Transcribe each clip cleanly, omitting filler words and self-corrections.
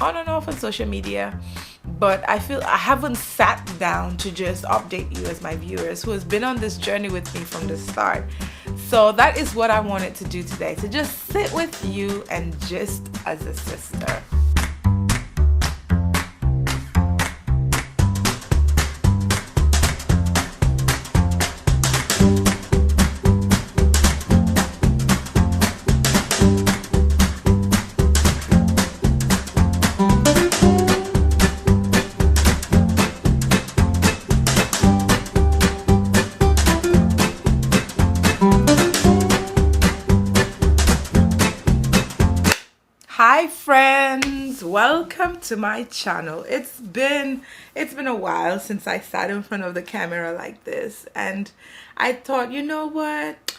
on and off on social media, but I feel I haven't sat down to just update you as my viewers who has been on this journey with me from the start. So that is what I wanted to do today, to just sit with you and just as a sister. Hi friends, welcome to my channel. It's been a while since I sat in front of the camera like this, and I thought, you know what,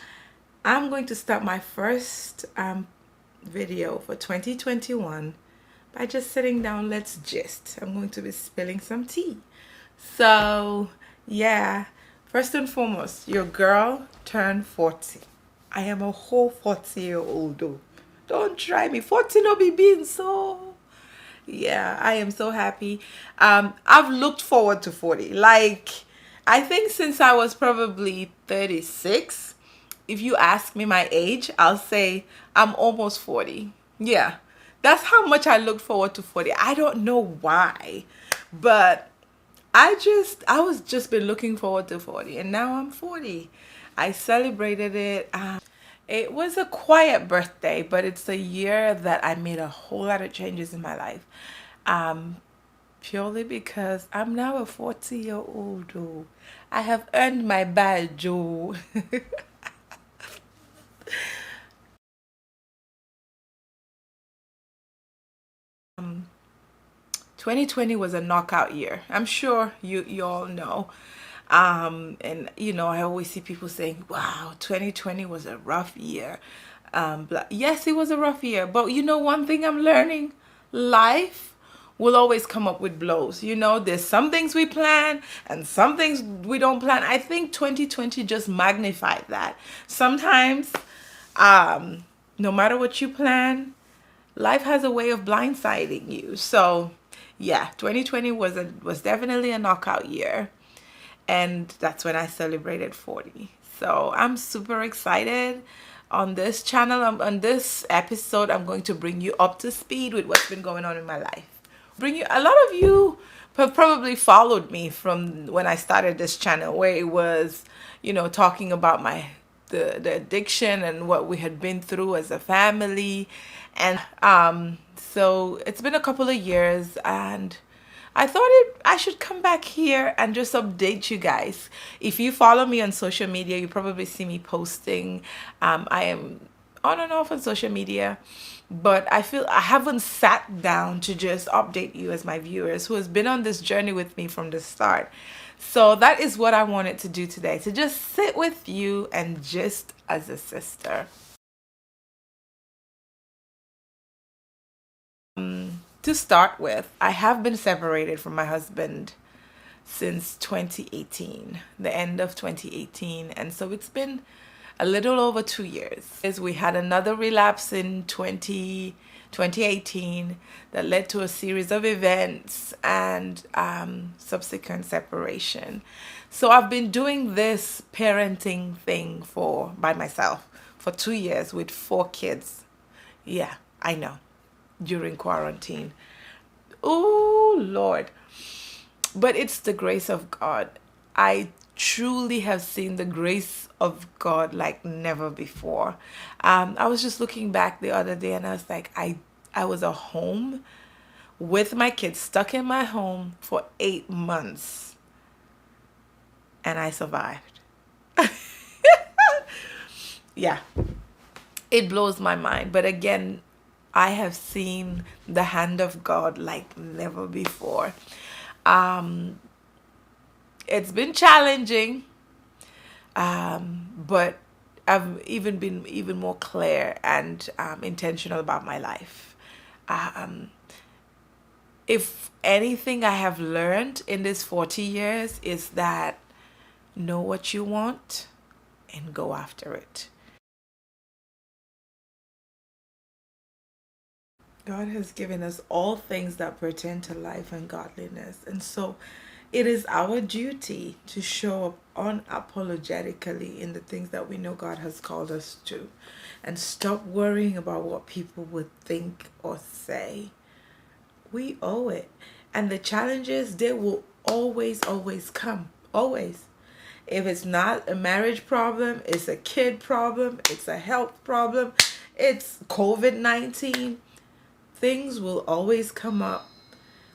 I'm going to start my first video for 2021 by just sitting down. Let's gist. I'm going to be spilling some tea. So yeah, first and foremost, your girl turned 40. I am a whole 40-year-old though. Don't try me. 40 no be being so. Yeah, I am so happy. I've looked forward to 40. Like, I think since I was probably 36, if you ask me my age, I'll say I'm almost 40. Yeah, that's how much I looked forward to 40. I don't know why, but I was just been looking forward to 40, and now I'm 40. I celebrated it. It was a quiet birthday, but it's a year that I made a whole lot of changes in my life. Um, Purely because I'm now a 40-year-old. Oh. I have earned my badge. Oh. 2020 was a knockout year. I'm sure you all know. And I always see people saying, "Wow, 2020 was a rough year." Yes, it was a rough year, but one thing I'm learning, life will always come up with blows. There's some things we plan and some things we don't plan. I think 2020 just magnified that. Sometimes, no matter what you plan, life has a way of blindsiding you. So yeah, 2020 was definitely a knockout year, and that's when I celebrated 40. So I'm super excited. On this channel, on this episode, I'm going to bring you up to speed with what's been going on in my life. A lot of you have probably followed me from when I started this channel, where it was, talking about the addiction and what we had been through as a family. And so it's been a couple of years, and I thought I should come back here and just update you guys. If you follow me on social media, you probably see me posting. I am on and off on social media, but I feel I haven't sat down to just update you as my viewers who has been on this journey with me from the start. So that is what I wanted to do today, to just sit with you and just as a sister. To start with, I have been separated from my husband since 2018, the end of 2018. And so it's been a little over 2 years. As we had another relapse in 2018 that led to a series of events and subsequent separation. So I've been doing this parenting thing by myself for 2 years with 4 kids. Yeah, I know. During quarantine. Oh, Lord. But it's the grace of God. I truly have seen the grace of God like never before. I was just looking back the other day, and I was like, I was at home with my kids, stuck in my home for 8 months, and I survived. Yeah, it blows my mind. But again, I have seen the hand of God like never before. It's been challenging, but I've even been even more clear and intentional about my life. If anything I have learned in this 40 years is that know what you want and go after it. God has given us all things that pertain to life and godliness. And so it is our duty to show up unapologetically in the things that we know God has called us to, and stop worrying about what people would think or say. We owe it. And the challenges, they will always, always come. Always. If it's not a marriage problem, it's a kid problem, it's a health problem, it's COVID-19, things will always come up.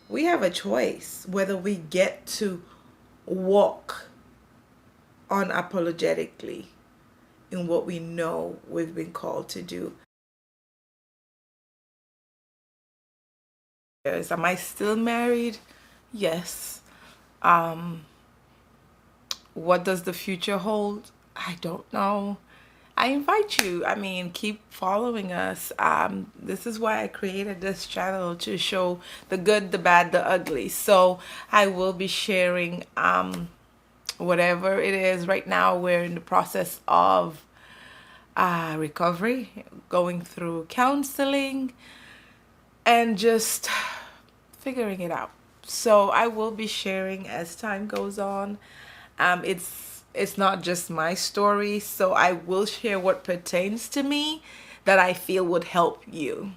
We have a choice whether we get to walk unapologetically in what we know we've been called to do. Yes, am I still married? Yes. Um, what does the future hold? I don't know. I invite you, I mean, keep following us. This is why I created this channel, to show the good, the bad, the ugly. So I will be sharing whatever it is. Right now, we're in the process of recovery, going through counseling, and just figuring it out. So I will be sharing as time goes on. It's not just my story, so I will share what pertains to me that I feel would help you.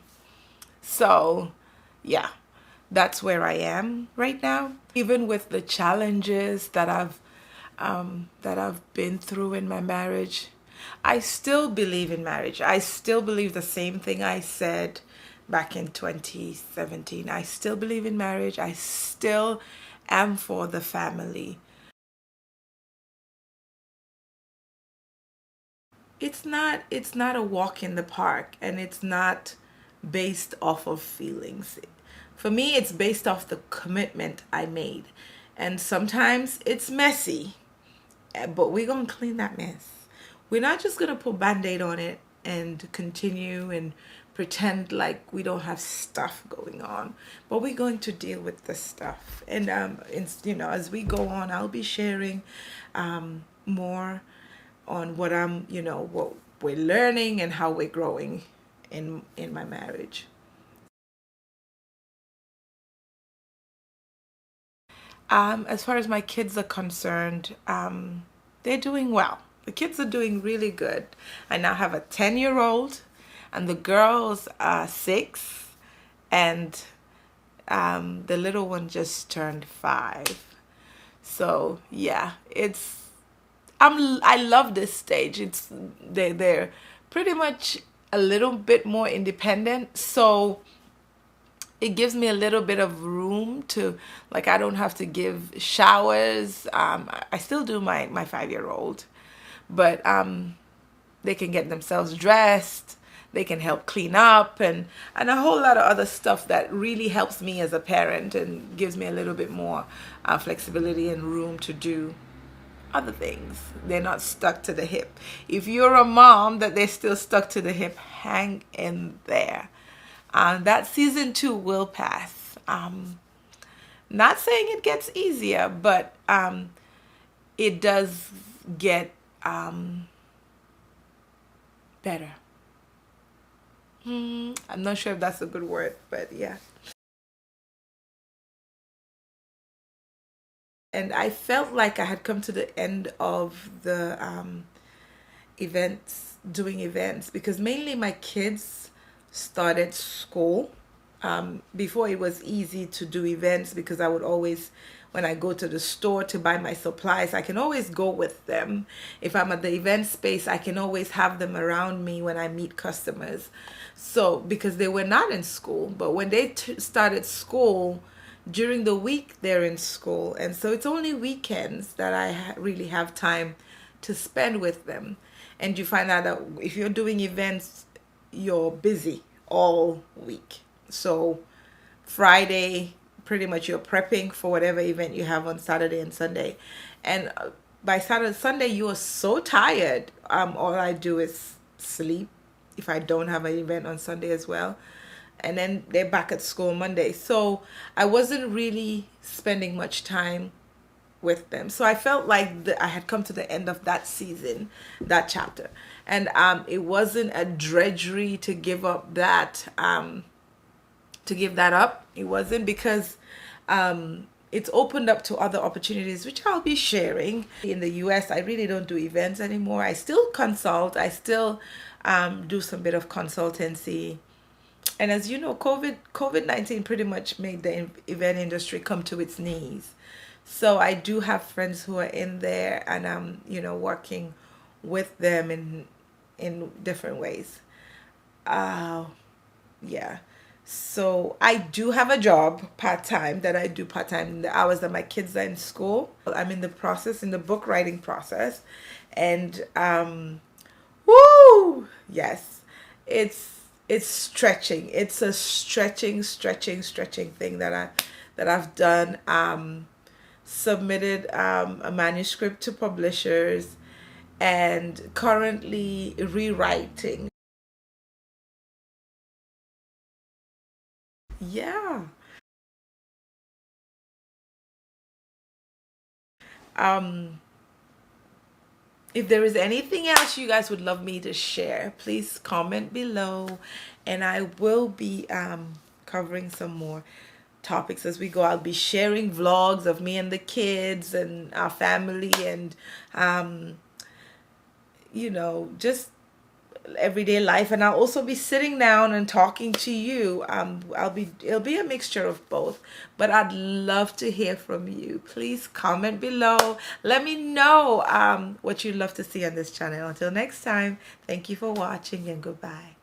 So, yeah, that's where I am right now. Even with the challenges that I've been through in my marriage, I still believe in marriage. I still believe the same thing I said back in 2017. I still believe in marriage. I still am for the family. It's not a walk in the park, and it's not based off of feelings. For me, it's based off the commitment I made. And sometimes it's messy, but we're going to clean that mess. We're not just going to put band-aid on it and continue and pretend like we don't have stuff going on, but we're going to deal with the stuff. And as we go on, I'll be sharing more on what we're learning and how we're growing in my marriage. As far as my kids are concerned, they're doing well. The kids are doing really good. I now have a 10-year-old, and the girls are 6, and the little one just turned 5. So yeah, I love this stage. They're pretty much a little bit more independent, so it gives me a little bit of room to, like, I don't have to give showers. I still do my 5-year-old, but they can get themselves dressed. They can help clean up, and a whole lot of other stuff that really helps me as a parent and gives me a little bit more flexibility and room to do other things. They're not stuck to the hip. If you're a mom that they're still stuck to the hip, hang in there. That season 2 will pass. Not saying it gets easier, but it does get better. I'm not sure if that's a good word, but yeah. And I felt like I had come to the end of the doing events, because mainly my kids started school. Before, it was easy to do events because I would always, when I go to the store to buy my supplies, I can always go with them. If I'm at the event space, I can always have them around me when I meet customers. So, because they were not in school, but when they started school, during the week they're in school, and so it's only weekends that I really have time to spend with them. And you find out that if you're doing events, you're busy all week. So Friday, pretty much you're prepping for whatever event you have on Saturday and Sunday. And by Saturday, Sunday, you are so tired. All I do is sleep if I don't have an event on Sunday as well. And then they're back at school Monday. So I wasn't really spending much time with them. So I felt like I had come to the end of that season, that chapter. And it wasn't a drudgery to give up that to give that up. It wasn't, because it's opened up to other opportunities, which I'll be sharing. In the US, I really don't do events anymore. I still consult. I still do some bit of consultancy. And as you know, COVID-19 pretty much made the event industry come to its knees. So I do have friends who are in there, and I'm, working with them in different ways. Uh, yeah. So I do have a job part time that I do part time in the hours that my kids are in school. I'm in the process, in the book writing process, and woo, yes, it's stretching. It's a stretching thing that I've done. Submitted a manuscript to publishers, and currently rewriting. Yeah. Um, if there is anything else you guys would love me to share, please comment below, and I will be covering some more topics as we go. I'll be sharing vlogs of me and the kids and our family, and um, just everyday life. And I'll also be sitting down and talking to you. It'll be a mixture of both, but I'd love to hear from you. Please comment below, let me know what you'd love to see on this channel. Until next time, thank you for watching, and goodbye.